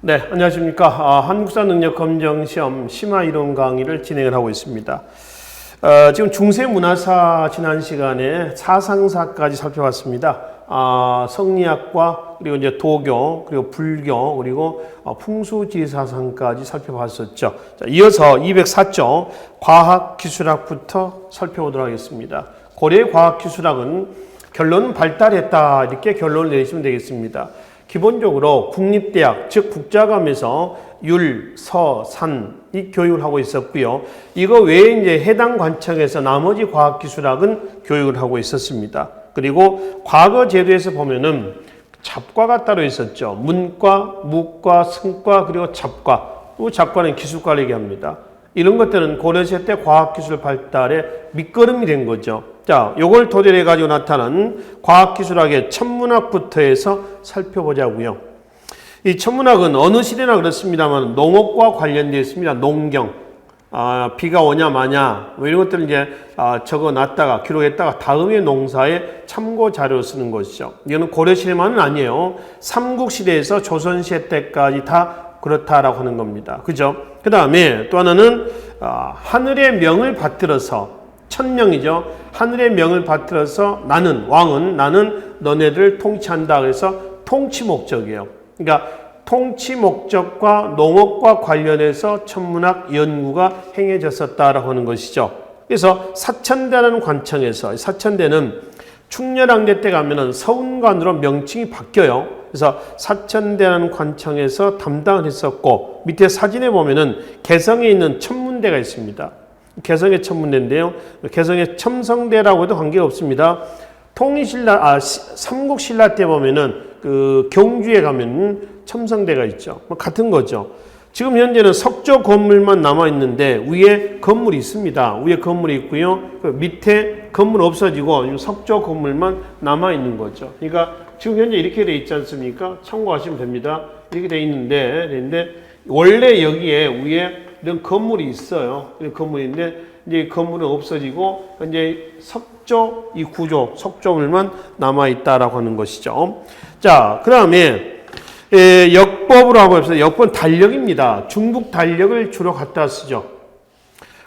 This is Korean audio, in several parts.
네, 안녕하십니까. 한국사 능력 검정 시험 심화 이론 강의를 진행을 하고 있습니다. 지금 중세 문화사 지난 시간에 사상사까지 살펴봤습니다. 성리학과 그리고 이제 도교 그리고 불교 그리고 풍수지리사상까지 살펴봤었죠. 자, 이어서 204쪽 과학기술학부터 살펴보도록 하겠습니다. 고려의 과학기술학은 결론은 발달했다 이렇게 결론을 내리시면 되겠습니다. 기본적으로 국립대학, 즉 국자감에서 율, 서, 산 이 교육을 하고 있었고요. 이거 외에 이제 해당 관청에서 나머지 과학기술학은 교육을 하고 있었습니다. 그리고 과거 제도에서 보면은 잡과가 따로 있었죠. 문과, 무과, 승과 그리고 잡과. 또 잡과는 기술과를 얘기합니다. 이런 것들은 고려시대 때 과학기술 발달의 밑거름이 된 거죠. 자, 요걸 토대로 해가지고 나타난 과학기술학의 천문학부터 해서 살펴보자고요. 이 천문학은 어느 시대나 그렇습니다만 농업과 관련되어 있습니다. 농경. 비가 오냐 마냐 뭐 이런 것들을 이제 적어놨다가 기록했다가 다음의 농사에 참고 자료로 쓰는 것이죠. 이거는 고려시대만은 아니에요. 삼국시대에서 조선시대 때까지 다 그렇다라고 하는 겁니다. 그죠? 그 다음에 또 하나는 하늘의 명을 받들어서 천명이죠. 하늘의 명을 받들어서 나는 왕은 나는 너네들을 통치한다. 그래서 통치 목적이에요. 그러니까 통치 목적과 농업과 관련해서 천문학 연구가 행해졌었다라고 하는 것이죠. 그래서 사천대라는 관청에서 사천대는 충렬왕대 때 가면은 서운관으로 명칭이 바뀌어요. 그래서 사천대라는 관청에서 담당을 했었고 밑에 사진에 보면은 개성에 있는 천문대가 있습니다. 개성의 천문대인데요. 개성의 첨성대라고도 관계가 없습니다. 삼국신라 때 보면은 그 경주에 가면 첨성대가 있죠. 같은 거죠. 지금 현재는 석조 건물만 남아 있는데 위에 건물이 있습니다. 위에 건물이 있고요. 그 밑에 건물 없어지고 석조 건물만 남아 있는 거죠. 그러니까 지금 현재 이렇게 돼 있지 않습니까? 참고하시면 됩니다. 이렇게 돼 있는데 원래 여기에 위에 이런 건물이 있어요. 이런 건물인데 이제 건물은 없어지고 이제 석조 이 구조 석조물만 남아 있다라고 하는 것이죠. 자, 그다음에 역법으로 하고 있어요. 역법은 달력입니다. 중국 달력을 주로 갖다 쓰죠.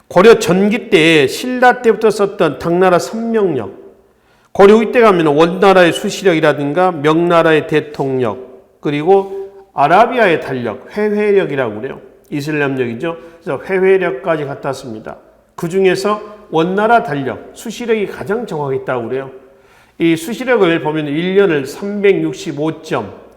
고려 전기 때 신라 때부터 썼던 당나라 선명력. 고려 후기 때 가면 원나라의 수시력이라든가 명나라의 대통력 그리고 아라비아의 달력, 회회력이라고 그래요. 이슬람력이죠. 그래서 회회력까지 갖다 씁니다. 그 중에서 원나라 달력, 수시력이 가장 정확했다고 그래요. 이 수시력을 보면 1년을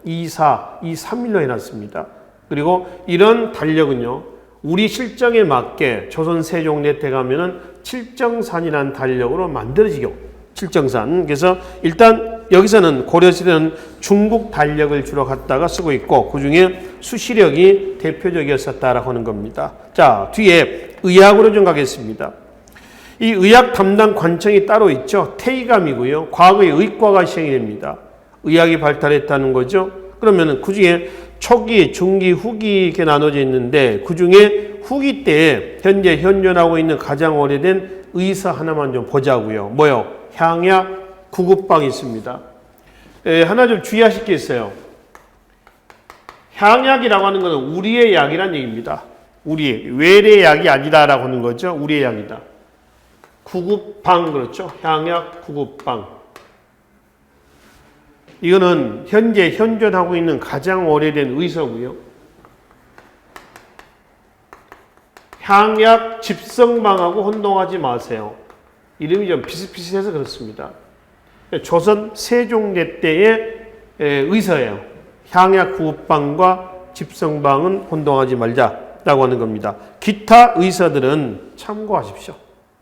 365.2423일로 해놨습니다. 그리고 이런 달력은요, 우리 실정에 맞게 조선 세종대 때 가면은 칠정산이라는 달력으로 만들어지고, 칠정산. 그래서 일단 여기서는 고려시대는 중국 달력을 주로 갖다가 쓰고 있고, 그 중에 수시력이 대표적이었었다라고 하는 겁니다. 자, 뒤에 의학으로 좀 가겠습니다. 이 의학 담당 관청이 따로 있죠. 태의감이고요. 과거에 의과가 시행이 됩니다. 의학이 발달했다는 거죠. 그러면은 그 중에 초기, 중기, 후기 이렇게 나눠져 있는데 그 중에 후기 때 현재 현존하고 있는 가장 오래된 의사 하나만 좀 보자고요. 뭐요? 향약 구급방이 있습니다. 하나 좀 주의하실 게 있어요. 향약이라고 하는 것은 우리의 약이란 얘기입니다. 우리 외래의 약이 아니다라고 하는 거죠. 우리의 약이다. 구급방 그렇죠. 향약 구급방. 이거는 현재 현존하고 있는 가장 오래된 의서고요. 향약 집성방하고 혼동하지 마세요. 이름이 좀 비슷비슷해서 그렇습니다. 조선 세종대 때의 의서예요. 향약 구급방과 집성방은 혼동하지 말자라고 하는 겁니다. 기타 의서들은 참고하십시오.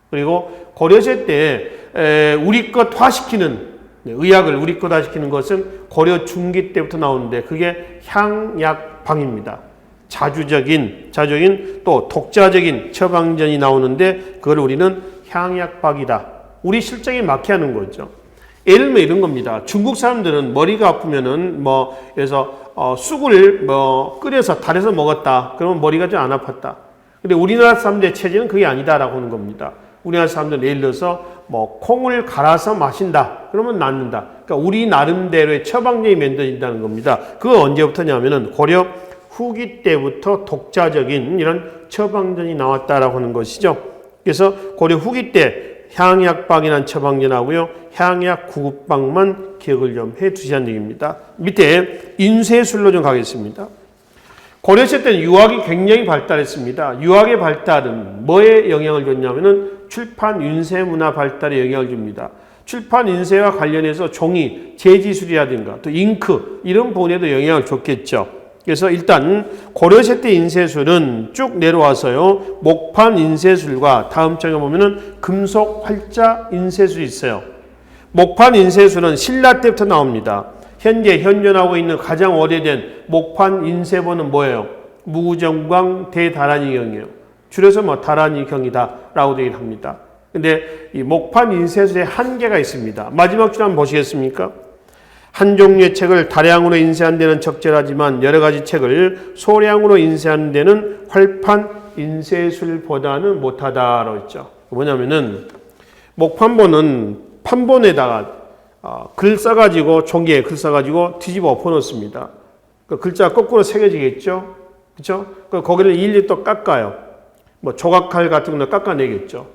그리고 고려시대 때 우리 것화시키는 의학을 우리 것화시키는 것은 고려 중기 때부터 나오는데 그게 향약방입니다. 자주적인 또 독자적인 처방전이 나오는데 그걸 우리는 향약방이다. 우리 실정에 맞게 하는 거죠. 예를 들면 이런 겁니다. 중국 사람들은 머리가 아프면은 그래서 쑥을 끓여서 달에서 먹었다. 그러면 머리가 좀 안 아팠다. 근데 우리나라 사람들의 체질은 그게 아니다라고 하는 겁니다. 우리나라 사람들은 예를 들어서 콩을 갈아서 마신다. 그러면 낫는다. 그러니까 우리 나름대로의 처방전이 만들어진다는 겁니다. 그거 언제부터냐면은 고려 후기 때부터 독자적인 이런 처방전이 나왔다라고 하는 것이죠. 그래서 고려 후기 때 향약방이라는 처방전하고요, 향약 구급방만 기억을 좀 해 두시라는 얘기입니다. 밑에 인쇄술로 좀 가겠습니다. 고려시대 때는 유학이 굉장히 발달했습니다. 유학의 발달은 뭐에 영향을 줬냐면은 출판 인쇄 문화 발달에 영향을 줍니다. 출판 인쇄와 관련해서 종이, 재지술이라든가 또 잉크 이런 부분에도 영향을 줬겠죠. 그래서 일단 고려시대 때 인쇄술은 쭉 내려와서요, 목판 인쇄술과 다음 장에 보면은 금속 활자 인쇄술이 있어요. 목판 인쇄술은 신라 때부터 나옵니다. 현재 현존하고 있는 가장 오래된 목판 인쇄본은 뭐예요? 무정광 대다란이경이에요. 줄여서 뭐 다란이경이다라고 얘기를 합니다. 근데 이 목판 인쇄술에 한계가 있습니다. 마지막 줄 한번 보시겠습니까? 한 종류의 책을 다량으로 인쇄하는 데는 적절하지만 여러 가지 책을 소량으로 인쇄하는 데는 활판 인쇄술보다는 못하다라고 했죠. 뭐냐면은 목판본은 판본에다가 글 써가지고 종이에 글 써가지고 뒤집어 엎어놓습니다. 그 글자가 거꾸로 새겨지겠죠, 그렇죠? 거기를 일일이 또 깎아요. 뭐 조각칼 같은 거 깎아내겠죠.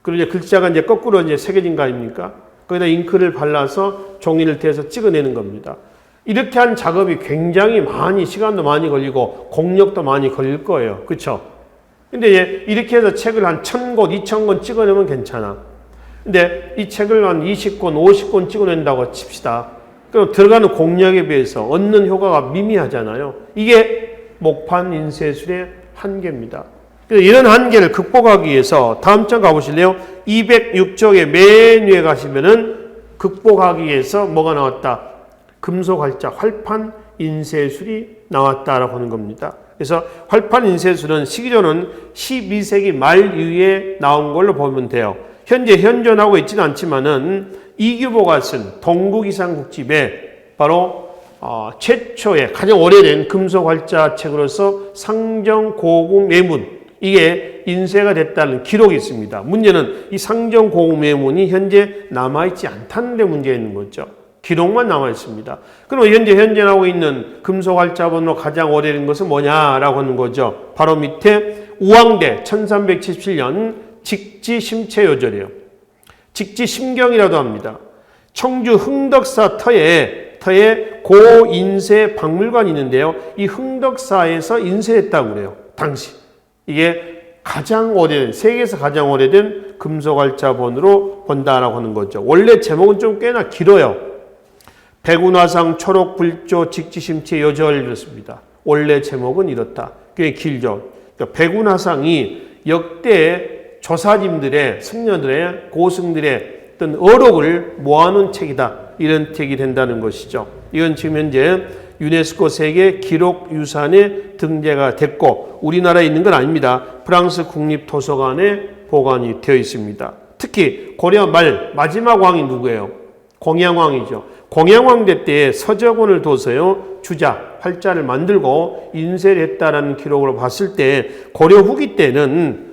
그리고 이제 글자가 이제 거꾸로 이제 새겨진 거 아닙니까? 거기다 잉크를 발라서 종이를 대서 찍어내는 겁니다. 이렇게 한 작업이 굉장히 많이 시간도 많이 걸리고 공력도 많이 걸릴 거예요. 그렇죠? 근데 이렇게 해서 책을 한 1000권, 2000권 찍어내면 괜찮아. 근데 이 책을 한 20권, 50권 찍어낸다고 칩시다. 그럼 들어가는 공력에 비해서 얻는 효과가 미미하잖아요. 이게 목판 인쇄술의 한계입니다. 그래서 이런 한계를 극복하기 위해서 다음 장 가보실래요? 206쪽의 맨 위에 가시면은 극복하기 위해서 뭐가 나왔다? 금속 활자, 활판 인쇄술이 나왔다라고 하는 겁니다. 그래서 활판 인쇄술은 시기조는 12세기 말 이후에 나온 걸로 보면 돼요. 현재 현존하고 있지는 않지만은 이규보가 쓴 동국이상국집에 바로 최초의 가장 오래된 금속 활자 책으로서 상정고궁매문, 이게 인쇄가 됐다는 기록이 있습니다. 문제는 이 상정고궁매문이 현재 남아있지 않다는 데 문제가 있는 거죠. 기록만 남아있습니다. 그럼 현재 현존하고 있는 금속 활자본으로 가장 오래된 것은 뭐냐라고 하는 거죠. 바로 밑에 우왕대 1377년 직지심체요절이에요. 직지심경이라도 합니다. 청주 흥덕사 터에 고인쇄 박물관이 있는데요. 이 흥덕사에서 인쇄했다고 그래요. 당시. 이게 가장 오래된, 세계에서 가장 오래된 금속활자본으로 본다라고 하는 거죠. 원래 제목은 좀 꽤나 길어요. 백운화상 초록불조 직지심체 요절 이렇습니다. 원래 제목은 이렇다. 꽤 길죠. 그러니까 백운화상이 역대 조사님들의, 승려들의, 고승들의 어떤 어록을 모아놓은 책이다. 이런 책이 된다는 것이죠. 이건 지금 현재 유네스코 세계 기록유산에 등재가 됐고 우리나라에 있는 건 아닙니다. 프랑스 국립도서관에 보관이 되어 있습니다. 특히 고려 말 마지막 왕이 누구예요? 공양왕이죠. 공양왕 때에 서적원을 둬서요, 주자, 활자를 만들고 인쇄를 했다라는 기록으로 봤을 때 고려 후기 때는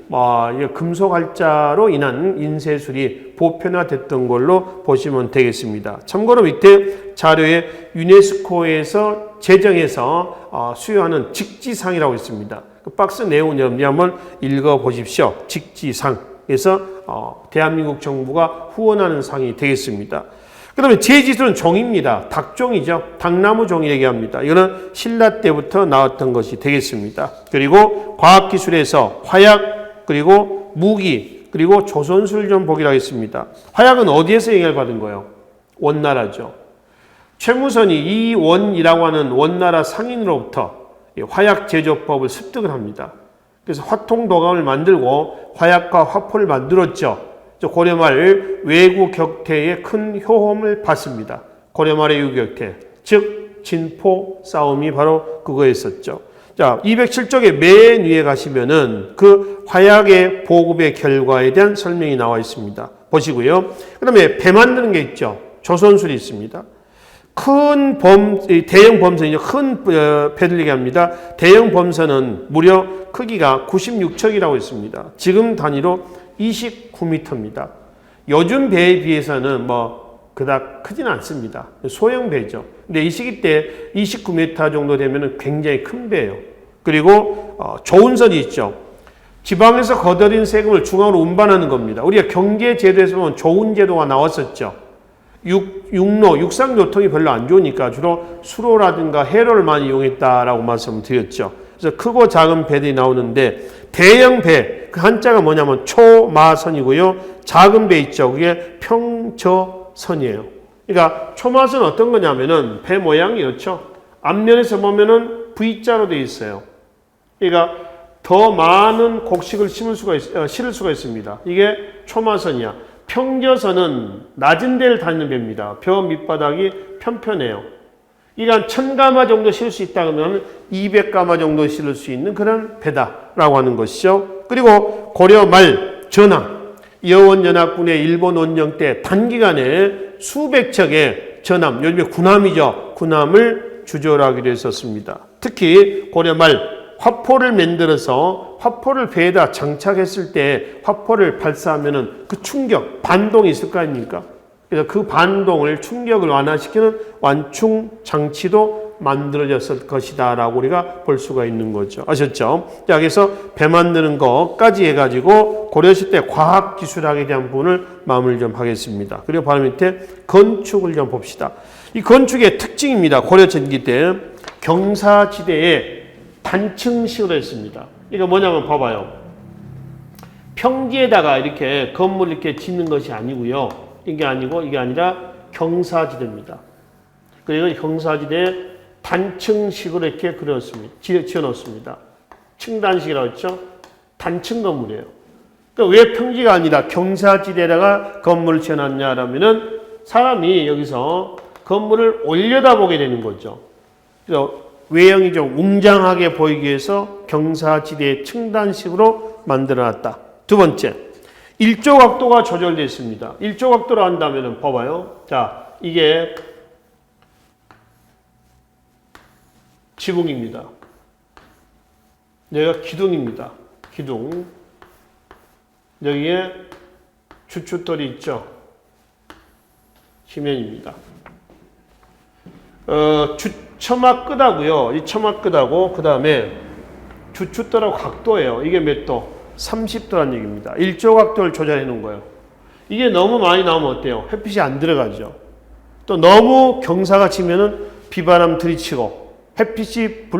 금속 활자로 인한 인쇄술이 보편화됐던 걸로 보시면 되겠습니다. 참고로 밑에 자료에 유네스코에서 제정해서 수여하는 직지상이라고 있습니다. 그 박스 내용 여러분이 한번 읽어보십시오. 직지상에서 대한민국 정부가 후원하는 상이 되겠습니다. 그 다음에 제지술은 종입니다. 닭종이죠. 닭나무종 얘기합니다. 이거는 신라 때부터 나왔던 것이 되겠습니다. 그리고 과학기술에서 화약, 그리고 무기, 그리고 조선술 좀 보기로 하겠습니다. 화약은 어디에서 영향을 받은 거예요? 원나라죠. 최무선이 이원이라고 하는 원나라 상인으로부터 화약 제조법을 습득을 합니다. 그래서 화통도감을 만들고 화약과 화포를 만들었죠. 고려말 외구 격퇴에 큰 효험을 받습니다. 고려말의 유격퇴, 즉 진포 싸움이 바로 그거였었죠. 자, 207쪽의 맨 위에 가시면은 그 화약의 보급의 결과에 대한 설명이 나와 있습니다. 보시고요. 그 다음에 배 만드는 게 있죠. 조선술이 있습니다. 대형 범선이죠. 큰 배를 얘기합니다. 대형 범선은 무려 크기가 96척이라고 있습니다. 지금 단위로 29m입니다. 요즘 배에 비해서는 그닥 크지는 않습니다. 소형 배죠. 근데 이 시기 때 29m 정도 되면 굉장히 큰 배예요. 그리고 좋은 선이 있죠. 지방에서 거둬들인 세금을 중앙으로 운반하는 겁니다. 우리가 경제제도에서 보면 좋은 제도가 나왔었죠. 육상교통이 별로 안 좋으니까 주로 수로라든가 해로를 많이 이용했다라고 말씀을 드렸죠. 그래서 크고 작은 배들이 나오는데 대형 배, 그 한자가 뭐냐면 초마선이고요. 작은 배 있죠. 그게 평저선이에요. 그러니까 초마선은 어떤 거냐면은 배 모양이 이렇죠. 앞면에서 보면은 V자로 되어 있어요. 그러니까 더 많은 곡식을 실을 수가 있습니다. 이게 초마선이야. 평저선은 낮은 데를 다니는 배입니다. 벼 밑바닥이 편편해요. 이게 한 1000가마 정도 실을 수 있다 그러면 200가마 정도 실을 수 있는 그런 배다라고 하는 것이죠. 그리고 고려 말 전함, 여원연합군의 일본 원정 때 단기간에 수백 척의 전함, 요즘에 군함이죠. 군함을 주절하기로 했었습니다. 특히 고려 말 화포를 만들어서 화포를 배에다 장착했을 때 화포를 발사하면은 그 충격, 반동이 있을 거 아닙니까? 그래서 그 반동을, 충격을 완화시키는 완충 장치도 만들어졌을 것이다라고 우리가 볼 수가 있는 거죠. 아셨죠? 자, 그래서 배 만드는 것까지 해가지고 고려시대 과학기술학에 대한 부분을 마무리 좀 하겠습니다. 그리고 바로 밑에 건축을 좀 봅시다. 이 건축의 특징입니다. 고려 전기 때 경사지대에 단층식으로 했습니다. 이거 뭐냐면 봐봐요. 평지에다가 이렇게 건물을 이렇게 짓는 것이 아니고요. 이게 아니라 경사지대입니다. 그리고 경사지대에 단층식으로 이렇게 지어놓습니다. 층단식이라고 했죠. 단층 건물이에요. 그러니까 왜 평지가 아니라 경사지대에다가 건물을 지어놨냐라면은 사람이 여기서 건물을 올려다보게 되는 거죠. 그래서 외형이 좀 웅장하게 보이기 위해서 경사지대의 층단식으로 만들어놨다. 두 번째, 일조 각도가 조절되어 있습니다. 일조 각도로 한다면 봐봐요. 자, 이게 지붕입니다. 여기가 기둥입니다. 기둥. 여기에 주춧돌이 있죠. 지면입니다. 처마 끝하고요. 이 처마 끝하고 그 다음에 주춧돌하고 각도예요. 이게 몇 도? 30도란 얘기입니다. 일조 각도를 조절해 놓은 거예요. 이게 너무 많이 나오면 어때요? 햇빛이 안 들어가죠. 또 너무 경사가 치면은 비바람 들이치고 햇빛이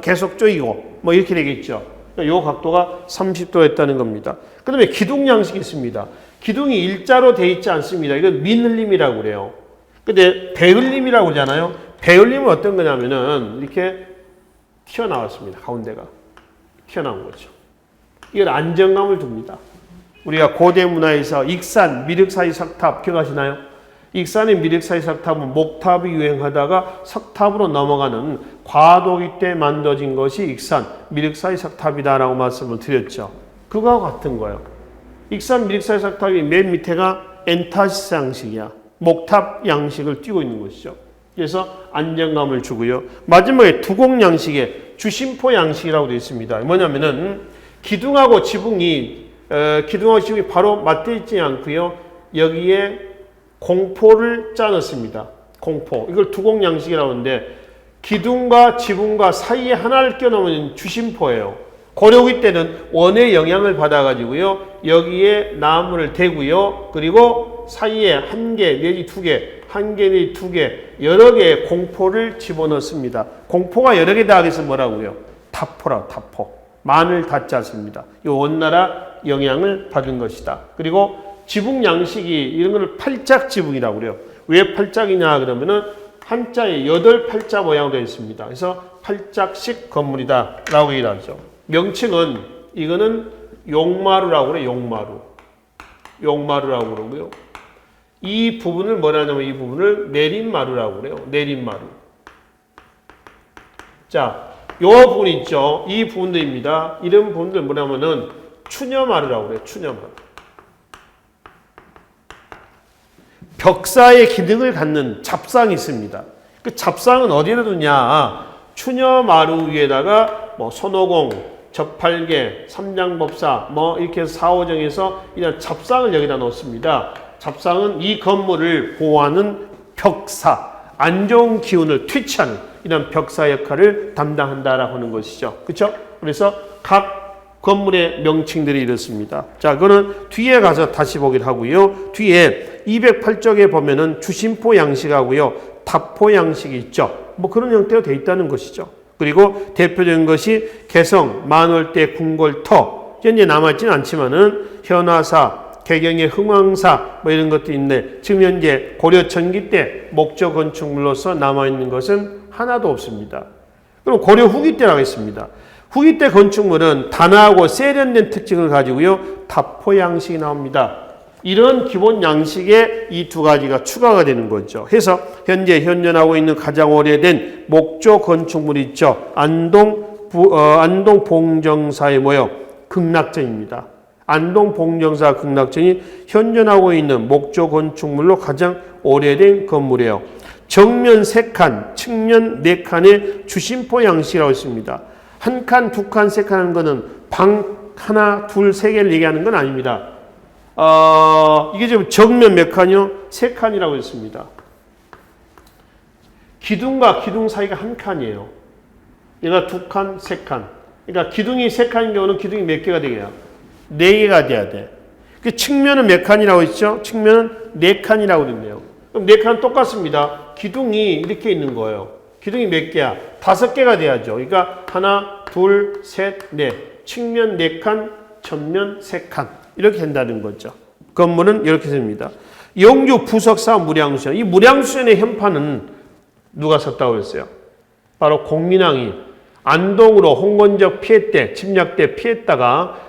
계속 쪼이고 뭐 이렇게 되겠죠. 이 각도가 30도였다는 겁니다. 그 다음에 기둥 양식이 있습니다. 기둥이 일자로 돼 있지 않습니다. 이건 민흘림이라고 그래요. 근데 배흘림이라고 그러잖아요. 배흘림은 어떤 거냐면은 이렇게 튀어나왔습니다. 가운데가 튀어나온 거죠. 이건 안정감을 줍니다. 우리가 고대 문화에서 익산, 미륵사이 석탑 기억하시나요? 익산의 미륵사이 석탑은 목탑이 유행하다가 석탑으로 넘어가는 과도기 때 만들어진 것이 익산, 미륵사이 석탑이다라고 말씀을 드렸죠. 그거와 같은 거예요. 익산 미륵사이 석탑이 맨 밑에가 엔타시스 양식이야. 목탑 양식을 띄고 있는 것이죠. 그래서 안정감을 주고요. 마지막에 두곡 양식에 주심포 양식이라고 되어 있습니다. 뭐냐면은 기둥하고 지붕이 바로 맞닿아 있지 않고요. 여기에 공포를 짜 넣습니다. 공포. 이걸 두곡 양식이라고 하는데 기둥과 지붕과 사이에 하나를 껴놓으면 주심포예요. 고려기 때는 원의 영향을 받아가지고요. 여기에 나무를 대고요. 그리고 사이에 한 개 내지 두 개, 한 개 내지 두 개, 여러 개의 공포를 집어넣습니다. 공포가 여러 개 더하기서 뭐라고요? 타포라, 타포. 만을 닫지 않습니다. 이 원나라 영향을 받은 것이다. 그리고 지붕 양식이 이런 거를 팔짝 지붕이라고 그래요. 왜 팔짝이냐 그러면은 한자에 8팔자 모양으로 되어 있습니다. 그래서 팔짝식 건물이다 라고 얘기를 하죠. 명칭은 이거는 용마루라고 그래요. 용마루. 용마루라고 그러고요. 이 부분을 뭐라 하냐면 이 부분을 내림마루라고 그래요. 내림마루. 자, 요 부분 있죠. 이 부분들입니다. 이런 부분들 뭐냐면은 추녀마루라고 그래요. 추녀마루. 벽사의 기능을 갖는 잡상이 있습니다. 그 잡상은 어디에 두냐? 추녀마루 위에다가 뭐 손오공, 접팔계, 삼장법사 뭐 이렇게 해서 사오정에서 이런 잡상을 여기다 놓습니다. 잡상은 이 건물을 보호하는 벽사, 안 좋은 기운을 퇴치하는 이런 벽사 역할을 담당한다라고 하는 것이죠. 그렇죠? 그래서 각 건물의 명칭들이 이렇습니다. 자, 그거는 뒤에 가서 다시 보기를 하고요. 뒤에 208쪽에 보면은 주심포 양식하고요, 답포 양식이 있죠. 뭐 그런 형태로 되어 있다는 것이죠. 그리고 대표적인 것이 개성, 만월대, 궁궐터, 현재 남아있지는 않지만은 현화사, 개경의 흥왕사 뭐 이런 것도 있는데 지금 현재 고려 전기 때 목조 건축물로서 남아있는 것은 하나도 없습니다. 그럼 고려 후기 때라고 했습니다. 후기 때 건축물은 단아하고 세련된 특징을 가지고요, 답포 양식이 나옵니다. 이런 기본 양식에 이 두 가지가 추가가 되는 거죠. 해서 현재 현존하고 있는 가장 오래된 목조 건축물이 있죠. 안동 봉정사의 뭐요? 극락전입니다. 안동 봉정사 극락전이 현존하고 있는 목조 건축물로 가장 오래된 건물이에요. 정면 3칸, 측면 4칸의 주심포 양식이라고 있습니다. 한 칸, 두 칸, 세 칸 하는 거는 방 하나, 둘, 세 개를 얘기하는 건 아닙니다. 이게 지금 정면 몇 칸이요? 3칸이라고 했습니다. 기둥과 기둥 사이가 한 칸이에요. 얘가 2칸, 3칸. 그러니까 기둥이 3칸인 경우는 기둥이 몇 개가 되게요? 4개가 돼야 돼. 그 측면은 몇 칸이라고 했죠? 측면은 4칸이라고 그랬네요. 그럼 4칸은 똑같습니다. 기둥이 이렇게 있는 거예요. 기둥이 몇 개야? 5개가 돼야죠. 그러니까 하나, 둘, 셋, 넷. 측면 4칸, 전면 3칸. 이렇게 된다는 거죠. 건물은 이렇게 됩니다. 영주 부석사 무량수전. 이 무량수전의 현판은 누가 썼다고 했어요? 바로 공민왕이 안동으로 홍건적 피해 때, 침략 때 피했다가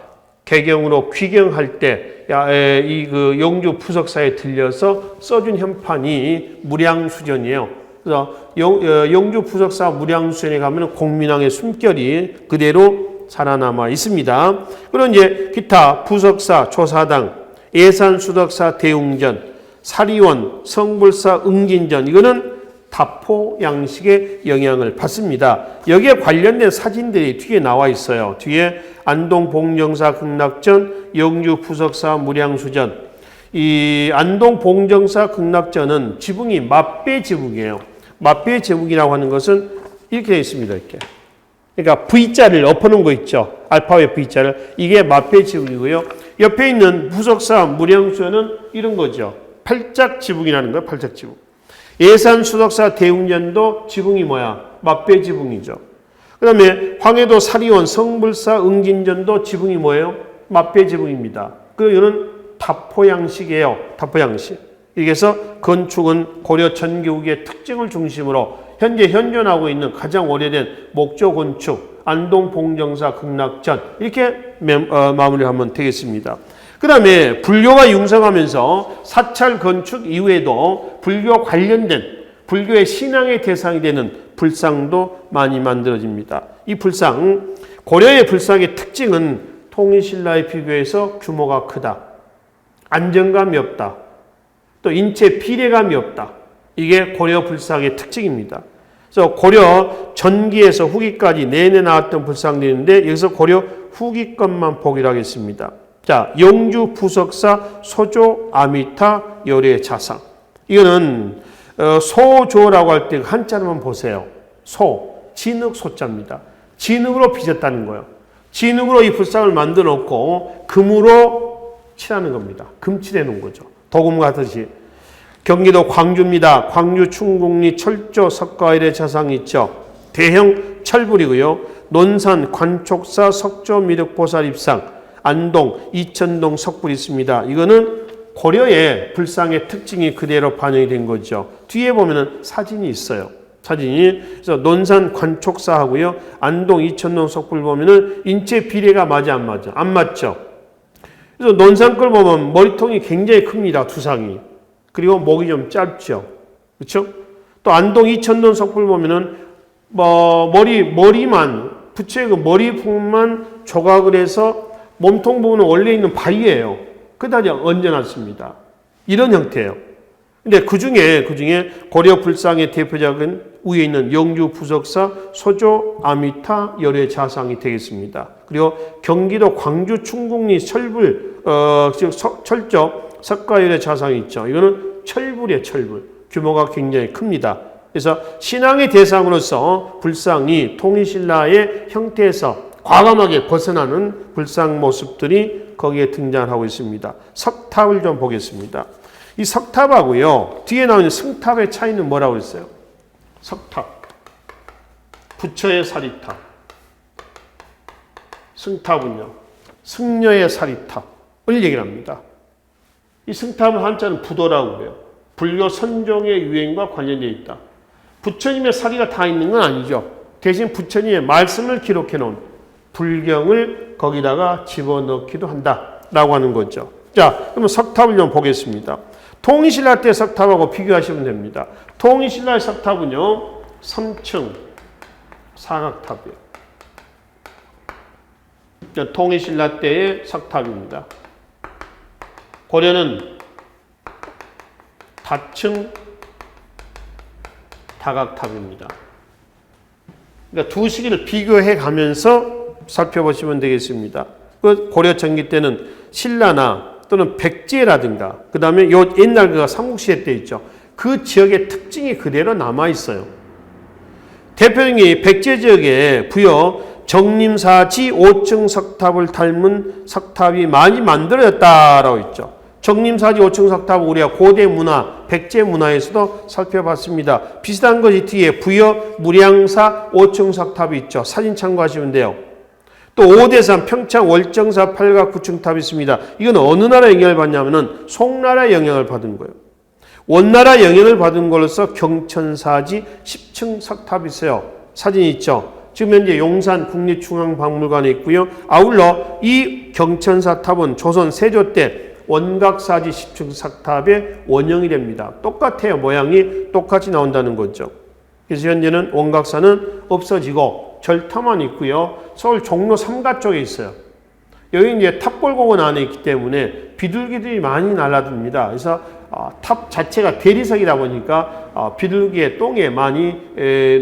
개경으로 귀경할 때 이 그 영주 부석사에 들려서 써준 현판이 무량수전이에요. 그래서 영주 부석사 무량수전에 가면 공민왕의 숨결이 그대로 살아남아 있습니다. 그리고 이제 기타 부석사 조사당, 예산수덕사 대웅전, 사리원, 성불사 응진전, 이거는 답포 양식의 영향을 받습니다. 여기에 관련된 사진들이 뒤에 나와 있어요. 뒤에 안동 봉정사 극락전, 영주 부석사 무량수전. 이 안동 봉정사 극락전은 지붕이 맞배 지붕이에요. 맞배 지붕이라고 하는 것은 이렇게 되어 있습니다. 이렇게. 그러니까 V자를 엎어놓은 거 있죠. 알파벳 V자를. 이게 맞배 지붕이고요. 옆에 있는 부석사 무량수전은 이런 거죠. 팔짝 지붕이라는 거예요. 팔짝 지붕. 예산수덕사 대웅전도 지붕이 뭐야? 맞배 지붕이죠. 그 다음에 황해도 사리원 성불사 응진전도 지붕이 뭐예요? 맞배 지붕입니다. 그리고 이거는 답포 양식이에요. 답포 양식. 그래서 건축은 고려 전기후기의 특징을 중심으로 현재 현존하고 있는 가장 오래된 목조 건축, 안동 봉정사 극락전, 이렇게 마무리하면 되겠습니다. 그 다음에 불교가 융성하면서 사찰 건축 이후에도 불교 관련된 불교의 신앙의 대상이 되는 불상도 많이 만들어집니다. 이 불상, 고려의 불상의 특징은 통일신라에 비교해서 규모가 크다. 안정감이 없다. 또 인체 비례감이 없다. 이게 고려 불상의 특징입니다. 그래서 고려 전기에서 후기까지 내내 나왔던 불상들이 있는데 여기서 고려 후기 것만 보기로 하겠습니다. 자, 영주 부석사 소조 아미타 열의 자상. 이거는 소조라고 할 때 한자로만 보세요. 소, 진흙 소자입니다. 진흙으로 빚었다는 거예요. 진흙으로 이 불상을 만들어 놓고 금으로 칠하는 겁니다. 금칠해 놓은 거죠. 도금 같듯이. 경기도 광주입니다. 광주 충국리 철조 석가일의 자상이 있죠. 대형 철불이고요. 논산 관촉사 석조 미륵보살 입상, 안동 이천동 석불이 있습니다. 이거는 고려의 불상의 특징이 그대로 반영이 된 거죠. 뒤에 보면은 사진이 있어요. 사진이. 그래서 논산 관촉사하고요. 안동 이천동 석불 보면은 인체 비례가 맞아 안 맞아? 안 맞죠. 그래서 논산 걸 보면 머리통이 굉장히 큽니다. 두상이. 그리고 목이 좀 짧죠. 그렇죠? 또 안동 이천동 석불 보면은 머리만 부처의 그 머리 부분만 조각을 해서 몸통 부분은 원래 있는 바위예요. 그다지 얹어놨습니다. 이런 형태예요. 근데 그 중에 고려 불상의 대표작은 위에 있는 영주 부석사 소조 아미타 열의 자상이 되겠습니다. 그리고 경기도 광주 충국리 철불 철저 석가열의 자상이 있죠. 이거는 철불이에요. 철불. 규모가 굉장히 큽니다. 그래서 신앙의 대상으로서 불상이 통일신라의 형태에서 과감하게 벗어나는 불상 모습들이 거기에 등장하고 있습니다. 석탑을 좀 보겠습니다. 이 석탑하고요, 뒤에 나오는 승탑의 차이는 뭐라고 했어요? 석탑, 부처의 사리탑. 승탑은요, 승려의 사리탑을 얘기를 합니다. 이 승탑은 한자는 부도라고 그래요. 불교 선종의 유행과 관련되어 있다. 부처님의 사리가 다 있는 건 아니죠. 대신 부처님의 말씀을 기록해 놓은 불경을 거기다가 집어넣기도 한다라고 하는 거죠. 자, 그러면 석탑을 좀 보겠습니다. 통일신라 때 석탑하고 비교하시면 됩니다. 통일신라의 석탑은요, 3층 사각탑이에요. 통일신라 때의 석탑입니다. 고려는 다층 다각탑입니다. 그러니까 두 시기를 비교해 가면서 살펴보시면 되겠습니다. 그 고려 전기 때는 신라나 또는 백제라든가 그 다음에 요 옛날 그 삼국시대 때 있죠. 그 지역의 특징이 그대로 남아 있어요. 대표적인 백제 지역에 부여 정림사지 5층 석탑을 닮은 석탑이 많이 만들어졌다라고 있죠. 정림사지 5층 석탑 우리가 고대 문화, 백제 문화에서도 살펴봤습니다. 비슷한 것이 뒤에 부여 무량사 5층 석탑이 있죠. 사진 참고하시면 돼요. 또 오대산 평창 월정사 8각 9층 탑이 있습니다. 이건 어느 나라 영향을 받냐면은 송나라 영향을 받은 거예요. 원나라 영향을 받은 걸로서 경천사지 10층 석탑이 있어요. 사진이 있죠. 지금 현재 용산 국립중앙박물관에 있고요. 아울러 이 경천사 탑은 조선 세조 때 원각사지 10층 석탑의 원형이 됩니다. 똑같아요. 모양이 똑같이 나온다는 거죠. 그래서 현재는 원각사는 없어지고 절탑만 있고요. 서울 종로 3가 쪽에 있어요. 여기 이제 탑골공원 안에 있기 때문에 비둘기들이 많이 날아듭니다. 그래서 탑 자체가 대리석이다 보니까 비둘기의 똥에 많이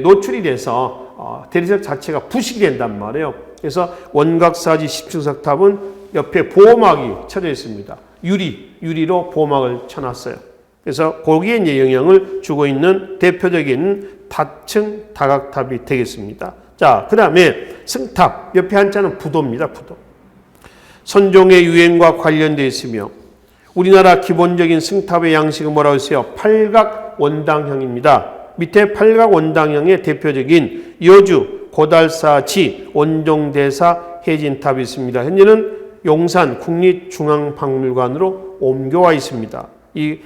노출이 돼서 대리석 자체가 부식이 된단 말이에요. 그래서 원각사지 10층 석탑은 옆에 보호막이 쳐져 있습니다. 유리로 보호막을 쳐놨어요. 그래서 거기에 이제 영향을 주고 있는 대표적인 다층 다각탑이 되겠습니다. 자, 그 다음에 승탑, 옆에 한자는 부도입니다. 부도. 선종의 유행과 관련되어 있으며 우리나라 기본적인 승탑의 양식은 뭐라고 했어요? 팔각 원당형입니다. 밑에 팔각 원당형의 대표적인 여주, 고달사지, 원종대사, 해진탑이 있습니다. 현재는 용산 국립중앙박물관으로 옮겨와 있습니다. 이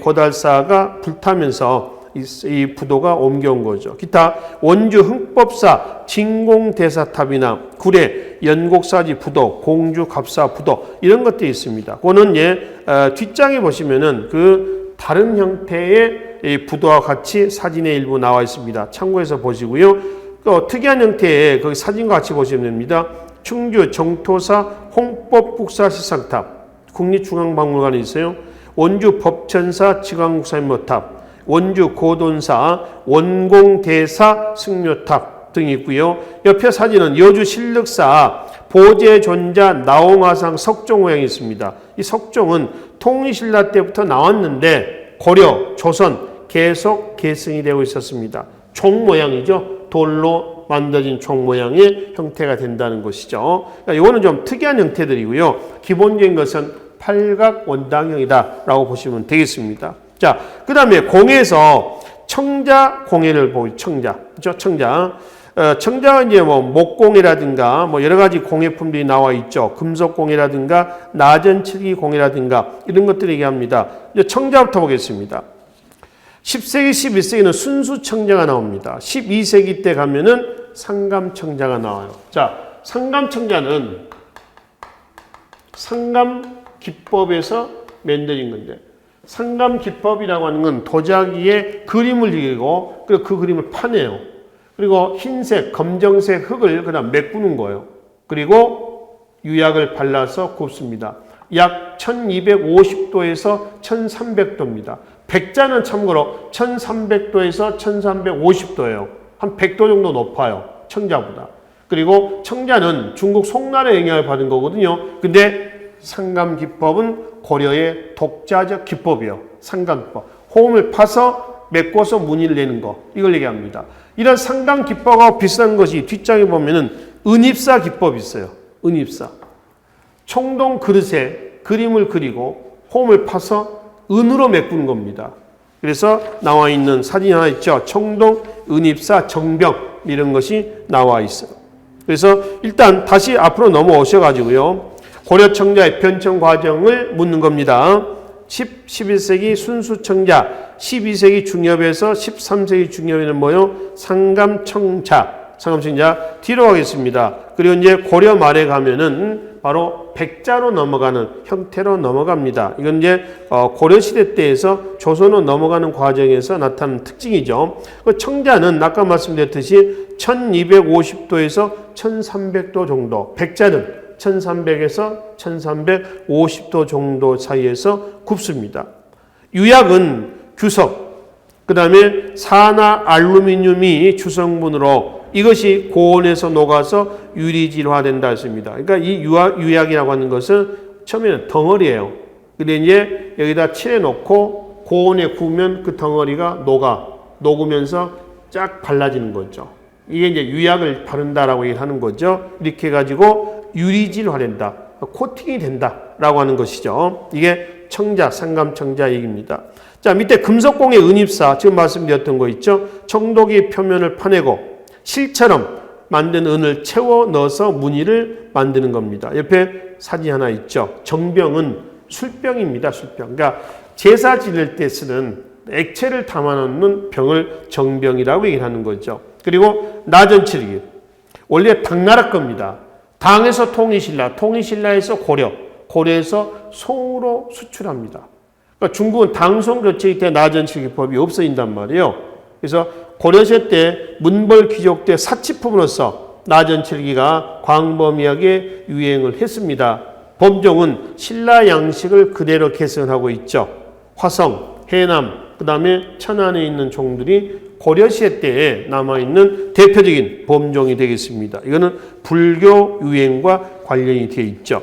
고달사가 불타면서 이 부도가 옮겨온 거죠. 기타 원주 흥법사 진공대사탑이나 구례 연곡사지 부도, 공주 갑사 부도 이런 것들이 있습니다. 그거는 뒷장에 보시면은 그 다른 형태의 이 부도와 같이 사진에 일부 나와 있습니다. 참고해서 보시고요. 또 특이한 형태의 그 사진과 같이 보시면 됩니다. 충주 정토사 홍법국사 시상탑 국립중앙박물관에 있어요. 원주 법천사 지광국사인모탑, 원주 고돈사 원공대사 승묘탑 등이 있고요. 옆에 사진은 여주 신륵사 보제존자 나홍화상 석종 모양이 있습니다. 이 석종은 통일신라 때부터 나왔는데 고려, 조선 계속 계승이 되고 있었습니다. 종 모양이죠. 돌로 만들어진 종 모양의 형태가 된다는 것이죠. 그러니까 이거는 좀 특이한 형태들이고요. 기본적인 것은 팔각 원당형이다라고 보시면 되겠습니다. 자, 그 다음에 공에서 청자 공예를 보고 청자, 그렇죠? 청자. 청자가 이제 뭐 목공이라든가 뭐 여러 가지 공예품들이 나와 있죠. 금속 공예라든가 나전칠기 공예라든가 이런 것들을 얘기합니다. 이제 청자부터 보겠습니다. 10세기, 11세기는 순수 청자가 나옵니다. 12세기 때 가면은 상감 청자가 나와요. 자, 상감 청자는 상감 기법에서 만들어진 건데, 상감 기법이라고 하는 건 도자기에 그림을 그리고 그 그림을 파내요. 그리고 흰색, 검정색 흙을 그다음 메꾸는 거예요. 그리고 유약을 발라서 굽습니다. 약 1250도에서 1300도입니다. 백자는 참고로 1300도에서 1350도예요. 한 100도 정도 높아요. 청자보다. 그리고 청자는 중국 송나라의 영향을 받은 거거든요. 근데 상감 기법은 고려의 독자적 기법이에요. 상감 기법. 호음을 파서 메꿔서 무늬를 내는 거, 이걸 얘기합니다. 이런 상당 기법하고 비슷한 것이 뒷장에 보면은 은입사 기법이 있어요. 은입사. 청동 그릇에 그림을 그리고 홈을 파서 은으로 메꾸는 겁니다. 그래서 나와 있는 사진이 하나 있죠. 청동 은입사 정병, 이런 것이 나와 있어요. 그래서 일단 다시 앞으로 넘어오셔가지고요. 고려 청자의 변청 과정을 묻는 겁니다. 11세기 순수청자, 12세기 중엽에서 13세기 중엽에는 뭐요? 상감청자 뒤로 가겠습니다. 그리고 이제 고려 말에 가면은 바로 백자로 넘어가는 형태로 넘어갑니다. 이건 이제 고려 시대 때에서 조선으로 넘어가는 과정에서 나타나는 특징이죠. 그 청자는 아까 말씀드렸듯이 1250도에서 1300도 정도, 백자는 1300에서 1350도 정도 사이에서 굽습니다. 유약은 규석, 그 다음에 산화 알루미늄이 주성분으로 이것이 고온에서 녹아서 유리질화된다 했습니다. 그러니까 이 유약이라고 하는 것은 처음에는 덩어리예요. 근데 이제 여기다 칠해 놓고 고온에 구우면 그 덩어리가 녹으면서 쫙 발라지는 거죠. 이게 이제 유약을 바른다라고 얘기하는 거죠. 이렇게 해가지고 유리질화된다, 코팅이 된다라고 하는 것이죠. 이게 청자, 상감청자 얘기입니다. 자, 밑에 금속공예 은입사, 지금 말씀드렸던 거 있죠. 청동기 표면을 파내고 실처럼 만든 은을 채워 넣어서 무늬를 만드는 겁니다. 옆에 사진 하나 있죠. 정병은 술병입니다. 술병. 그러니까 제사 지낼 때 쓰는 액체를 담아놓는 병을 정병이라고 얘기하는 거죠. 그리고 나전칠기. 원래 당나라 겁니다. 당에서 통일신라, 통일신라에서 고려, 고려에서 송으로 수출합니다. 그러니까 중국은 당송 교체기 때 나전칠기법이 없어진단 말이에요. 그래서 고려시대 때 문벌 귀족 때 사치품으로서 나전칠기가 광범위하게 유행을 했습니다. 범종은 신라 양식을 그대로 개선하고 있죠. 화성, 해남, 그 다음에 천안에 있는 종들이 고려시대 때에 남아있는 대표적인 범종이 되겠습니다. 이거는 불교 유행과 관련이 되어 있죠.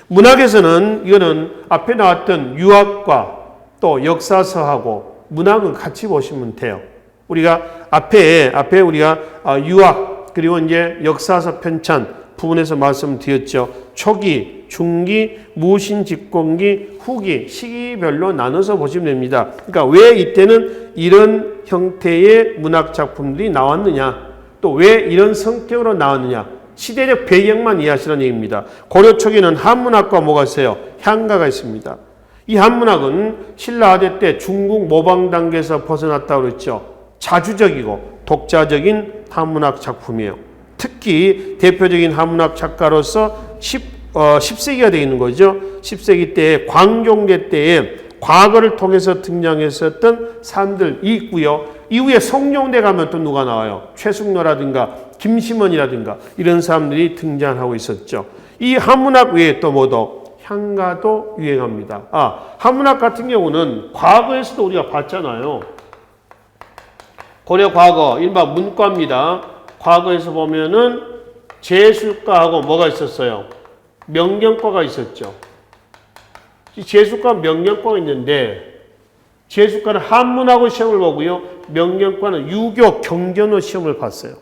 문학에서는 이거는 앞에 나왔던 유학과 또 역사서하고 문학은 같이 보시면 돼요. 우리가 앞에 우리가 유학 그리고 이제 역사서 편찬 부분에서 말씀드렸죠. 초기, 중기, 무신 집권기, 후기, 시기별로 나눠서 보시면 됩니다. 그러니까 왜 이때는 이런 형태의 문학 작품들이 나왔느냐, 또 왜 이런 성격으로 나왔느냐, 시대적 배경만 이해하시라는 얘기입니다. 고려 초기는 한문학과 뭐가 있어요? 향가가 있습니다. 이 한문학은 신라아대 때 중국 모방 단계에서 벗어났다고 그랬죠. 자주적이고 독자적인 한문학 작품이에요. 특히 대표적인 한문학 작가로서 10세기가 되어 있는 거죠. 10세기 때 광종대 때에 과거를 통해서 등장했었던 사람들이 있고요. 이후에 성종대 가면 또 누가 나와요? 최숙로라든가 김심원이라든가 이런 사람들이 등장하고 있었죠. 이 한문학 외에 또 뭐도 향가도 유행합니다. 한문학 같은 경우는 과거에서도 우리가 봤잖아요. 고려 과거, 일반 문과입니다. 과거에서 보면은 제술과하고 뭐가 있었어요? 명경과가 있었죠. 제술과 명경과가 있는데 제술과는 한문하고 시험을 보고요. 명경과는 유교 경전으로 시험을 봤어요.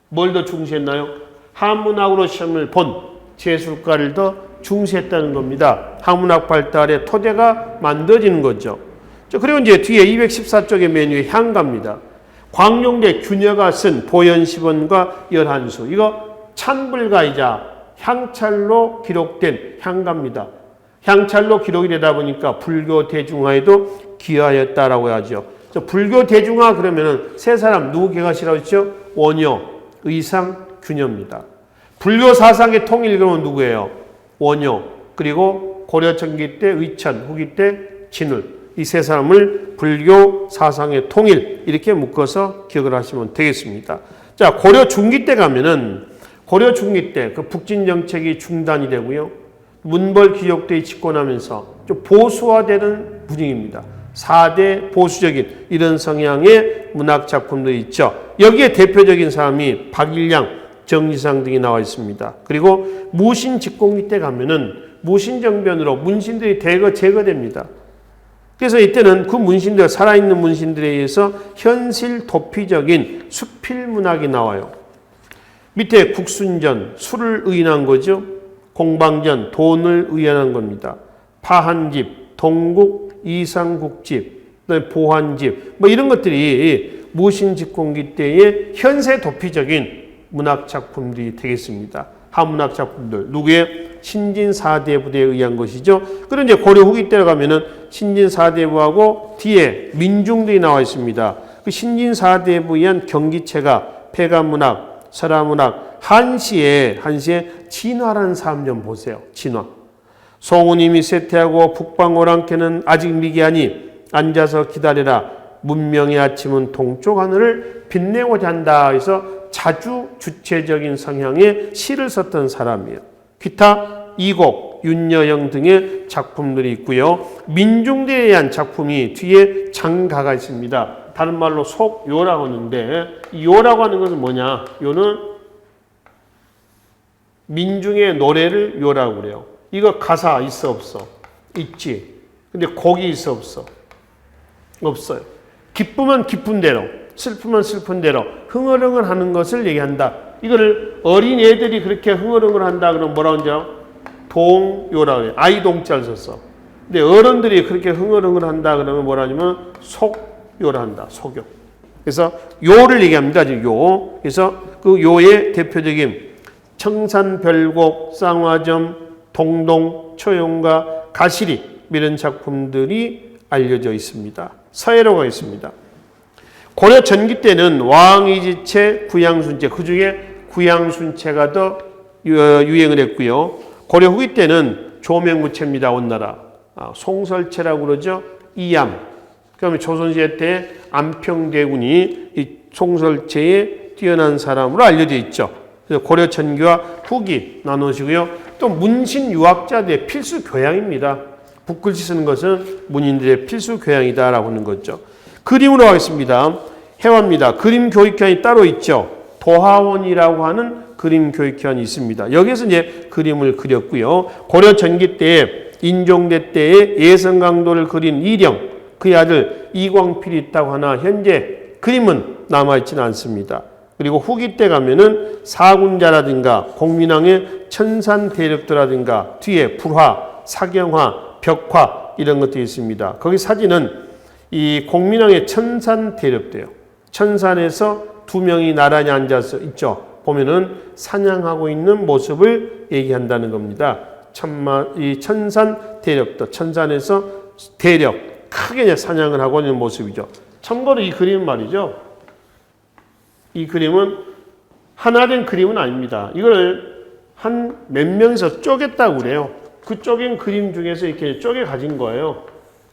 뭘 더 중시했나요? 한문학으로 시험을 본 제술과를 더 중시했다는 겁니다. 한문학 발달의 토대가 만들어지는 거죠. 그리고 이제 뒤에 214쪽의 메뉴에 향가입니다. 광종대 균여가 쓴 보현시본과 열한수, 이거 찬불가이자 향찰로 기록된 향가입니다. 향찰로 기록이 되다 보니까 불교 대중화에도 기여하였다라고 하죠. 불교 대중화 그러면은 세 사람 누구 개가시라고 했죠? 원효, 의상, 균여입니다. 불교 사상의 통일 그러면 누구예요? 원효, 그리고 고려 청기 때 의천, 후기 때 진울, 이 세 사람을 불교 사상의 통일 이렇게 묶어서 기억을 하시면 되겠습니다. 자, 고려 중기 때 가면은 고려 중기 때 그 북진 정책이 중단이 되고요. 문벌 귀족들이 집권하면서 좀 보수화되는 분위기입니다. 4대 보수적인 이런 성향의 문학 작품들이 있죠. 여기에 대표적인 사람이 박일량, 정리상 등이 나와 있습니다. 그리고 무신 집권기 때 가면은 무신정변으로 문신들이 대거 제거됩니다. 그래서 이때는 그 문신들, 살아있는 문신들에 의해서 현실 도피적인 수필 문학이 나와요. 밑에 국순전, 술을 의인한 거죠. 공방전, 돈을 의인한 겁니다. 파한집, 동국, 이상국집, 보한집, 뭐 이런 것들이 무신직공기 때의 현세 도피적인 문학 작품들이 되겠습니다. 한문학 작품들, 누구의? 신진사대부에 의한 것이죠. 그런데 고려 후기 때로 가면은 신진사대부하고 뒤에 민중들이 나와 있습니다. 그 신진사대부에 의한 경기체가 폐가문학, 설화문학, 한시에 진화라는 사람 좀 보세요. 진화. 송우님이 쇠퇴하고 북방오랑캐는 아직 미개하니 앉아서 기다리라. 문명의 아침은 동쪽 하늘을 빛내고자 한다. 해서 자주 주체적인 성향의 시를 썼던 사람이에요. 기타 이곡, 윤여영 등의 작품들이 있고요. 민중대에 의한 작품이 뒤에 장가가 있습니다. 다른 말로 속요라고 하는데 이 요라고 하는 것은 뭐냐? 요는 민중의 노래를 요라고 그래요. 이거 가사 있어 없어? 있지. 근데 곡이 있어 없어? 없어요. 기쁘면 기쁜 대로, 슬프면 슬픈 대로 흥얼흥얼 하는 것을 얘기한다. 이거를 어린 애들이 그렇게 흥얼흥얼 한다 그러면 뭐라고 하죠? 동요라고 해요. 아이 동자를 썼어. 근데 어른들이 그렇게 흥얼흥얼 한다 그러면 뭐라 하냐면 속요라 한다. 속요. 그래서 요를 얘기합니다. 지금 요. 그래서 그 요의 대표적인 청산별곡, 쌍화점, 동동, 초용가, 가시리 이런 작품들이 알려져 있습니다. 서예로가 있습니다. 고려 전기 때는 왕이지체, 구양순체, 그 중에 구양순체가 더 유행을 했고요. 고려 후기 때는 조명무체입니다. 온나라. 송설체라고 그러죠. 이암. 그다음에 조선시대 때 안평대군이 이 송설체에 뛰어난 사람으로 알려져 있죠. 그래서 고려 전기와 후기 나누시고요. 또 문신 유학자들의 필수 교양입니다. 붓글씨 쓰는 것은 문인들의 필수 교양이다라고 하는 거죠. 그림으로 하겠습니다. 해화입니다. 그림 교육관이 따로 있죠. 도하원이라고 하는 그림 교육관이 있습니다. 여기서 이제 그림을 그렸고요. 고려 전기 때에 인종대 때에 예성강도를 그린 이령, 그의 아들 이광필이 있다고 하나 현재 그림은 남아있지는 않습니다. 그리고 후기 때 가면은 사군자라든가 공민왕의 천산대력도라든가 뒤에 불화, 사경화, 벽화 이런 것들이 있습니다. 거기 사진은 이 공민왕의 천산대력도예요. 천산에서 두 명이 나란히 앉아서 있죠. 보면은 사냥하고 있는 모습을 얘기한다는 겁니다. 이 천산대력도, 천산에서 대력, 크게 사냥을 하고 있는 모습이죠. 참고로 이 그림은 말이죠. 이 그림은 하나된 그림은 아닙니다. 이걸 한 몇 명에서 쪼갰다고 그래요. 그 쪼갠 그림 중에서 이렇게 쪼개 가진 거예요.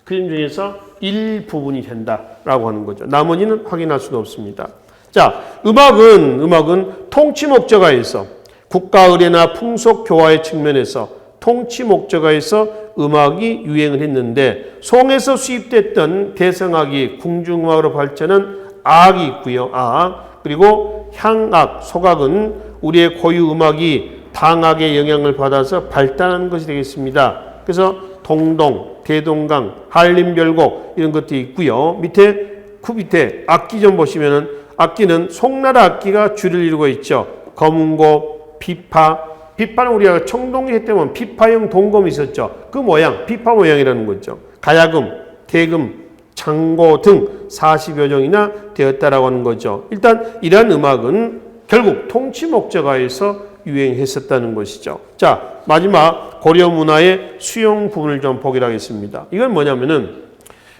그림 중에서 일부분이 된다라고 하는 거죠. 나머지는 확인할 수도 없습니다. 자, 음악은 통치 목적하에서 국가 의례나 풍속 교화의 측면에서 통치 목적하에서 음악이 유행을 했는데 송에서 수입됐던 대성악이 궁중음악으로 발전한 악이 있고요. 악. 그리고 향악, 소각은 우리의 고유 음악이 당악의 영향을 받아서 발달하는 것이 되겠습니다. 그래서 동동, 대동강, 한림별곡 이런 것들이 있고요. 그 밑에 악기 좀 보시면은 악기는 송나라 악기가 주를 이루고 있죠. 검은고, 피파. 피파는 우리가 청동기 때문에 피파형 동검이 있었죠. 그 모양, 피파 모양이라는 거죠. 가야금, 대금, 장고 등 40여 종이나 되었다라고 하는 거죠. 일단 이러한 음악은 결국 통치 목적하에서 유행했었다는 것이죠. 자, 마지막 고려 문화의 수용 부분을 좀 보기로 하겠습니다. 이건 뭐냐면은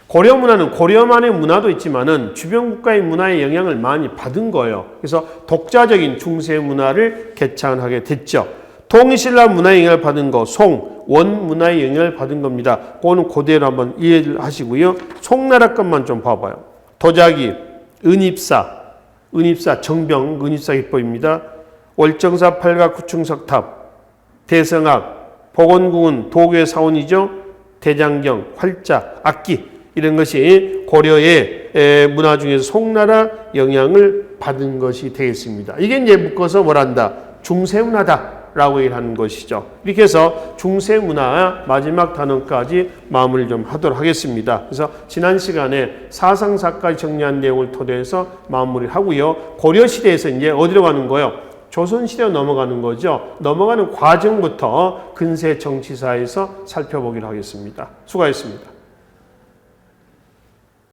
고려 문화는 고려만의 문화도 있지만은 주변 국가의 문화의 영향을 많이 받은 거예요. 그래서 독자적인 중세 문화를 개창하게 됐죠. 통일신라 문화의 영향을 받은 거, 원 문화의 영향을 받은 겁니다. 그거는 그대로 한번 이해를 하시고요. 송나라 것만 좀 봐봐요. 도자기, 은입사, 정병, 은입사 기법입니다. 월정사, 팔각, 구충석탑, 대성악, 복원궁은 도교의 사원이죠. 대장경, 활자, 악기 이런 것이 고려의 문화 중에서 송나라 영향을 받은 것이 되겠습니다. 이게 이제 묶어서 뭐란다? 중세문화다 라고 얘기를 하는 것이죠. 이렇게 해서 중세문화 마지막 단원까지 마무리를 좀 하도록 하겠습니다. 그래서 지난 시간에 사상사까지 정리한 내용을 토대해서 마무리를 하고요. 고려시대에서 이제 어디로 가는 거예요? 조선시대로 넘어가는 거죠. 넘어가는 과정부터 근세 정치사에서 살펴보기로 하겠습니다. 수고하셨습니다.